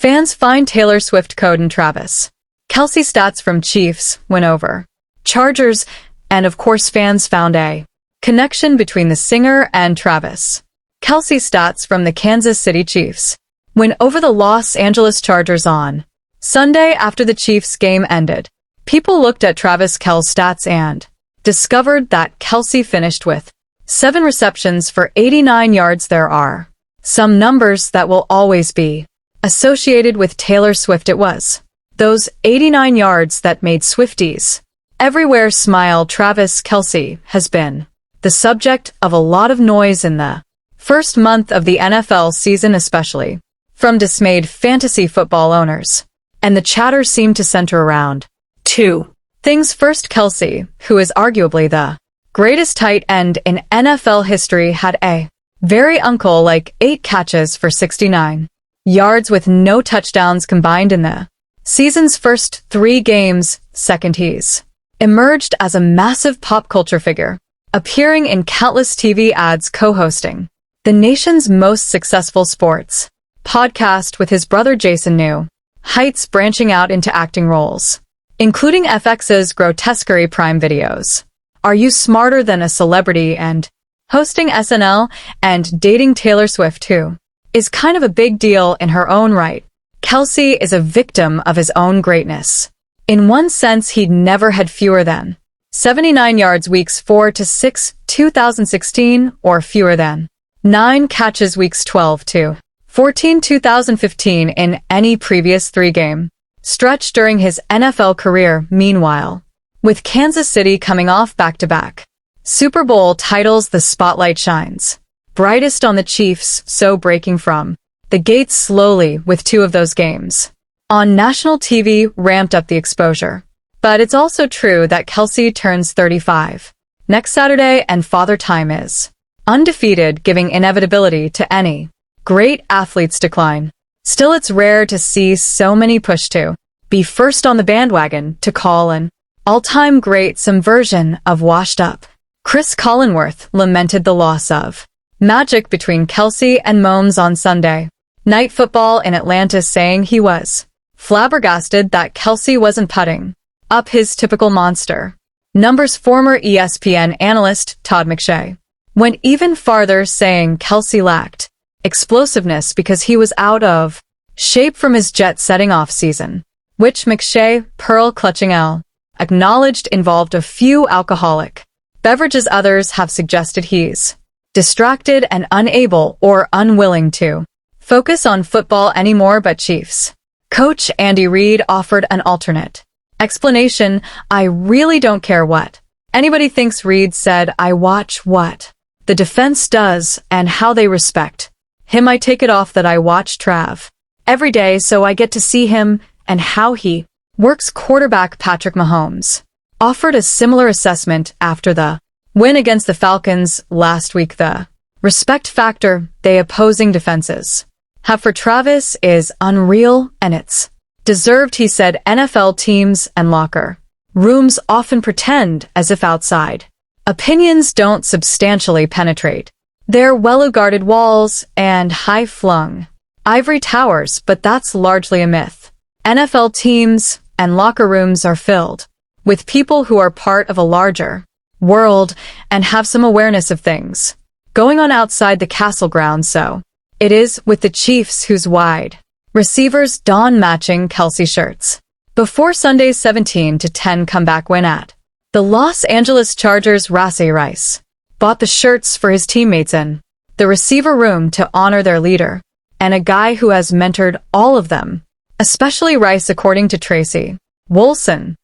Fans find Taylor Swift code in Travis. Kelce stats from Chiefs win over Chargers, and of course fans found a connection between the singer and Travis. Kelce stats from the Kansas City Chiefs win over the Los Angeles Chargers on Sunday after the Chiefs game ended. People looked at Travis Kelce's stats and discovered that Kelce finished with 7 receptions for 89 yards. There are some numbers that will always be associated with Taylor Swift. It was those 89 yards that made Swifties everywhere smile. Travis Kelce has been the subject of a lot of noise in the first month of the NFL season, especially from dismayed fantasy football owners. And the chatter seemed to center around two things. First, Kelce, who is arguably the greatest tight end in NFL history, had a very uncle-like 8 catches for 69 yards with no touchdowns combined in the season's first 3 games. Second, he's emerged as a massive pop culture figure, appearing in countless TV ads, co-hosting the nation's most successful sports podcast with his brother Jason New Heights, branching out into acting roles, including FX's Grotesquerie Prime videos, Are You Smarter Than a Celebrity, and hosting SNL, and dating Taylor Swift, who is kind of a big deal in her own right. Kelce is a victim of his own greatness. In one sense, he'd never had fewer than 79 yards weeks 4 to 6, 2016, or fewer than 9 catches weeks 12 to 14, 2015 in any previous 3-game stretch during his NFL career. Meanwhile, with Kansas City coming off back-to-back Super Bowl titles, the spotlight shines brightest on the Chiefs, so breaking from the gates slowly with 2 of those games on national TV ramped up the exposure. But it's also true that Kelce turns 35 next Saturday, and Father Time is undefeated, giving inevitability to any great athlete's decline. Still, it's rare to see so many push to be first on the bandwagon, to call an all-time great some version of washed up. Chris Collinworth lamented the loss of magic between Kelce and Mahomes on Sunday Night Football in Atlanta, saying he was flabbergasted that Kelce wasn't putting up his typical monster numbers. Former ESPN analyst Todd McShay went even farther, saying Kelce lacked explosiveness because he was out of shape from his jet-setting off-season, which McShay, pearl-clutching L, acknowledged involved a few alcoholic beverages. Others have suggested he's distracted and unable or unwilling to focus on football anymore, but Chiefs coach Andy Reid offered an alternate explanation. I really don't care what anybody thinks. Reid said, I watch what the defense does and how they respect him. I take it off that I watch Trav every day, so I get to see him and how he works. Quarterback Patrick Mahomes offered a similar assessment after the win against the Falcons last week. The respect factor they opposing defenses have for Travis is unreal, and it's deserved, he said. NFL teams and locker rooms often pretend as if outside opinions don't substantially penetrate their well-guarded walls and high-flung ivory towers, but that's largely a myth. NFL teams and locker rooms are filled with people who are part of a larger world and have some awareness of things going on outside the castle grounds. So it is with the Chiefs, whose wide receivers don matching Kelce shirts before Sunday's 17-10 comeback win at the Los Angeles Chargers. Rashee Rice bought the shirts for his teammates in the receiver room to honor their leader and a guy who has mentored all of them, especially Rice, according to Tracy Wolson,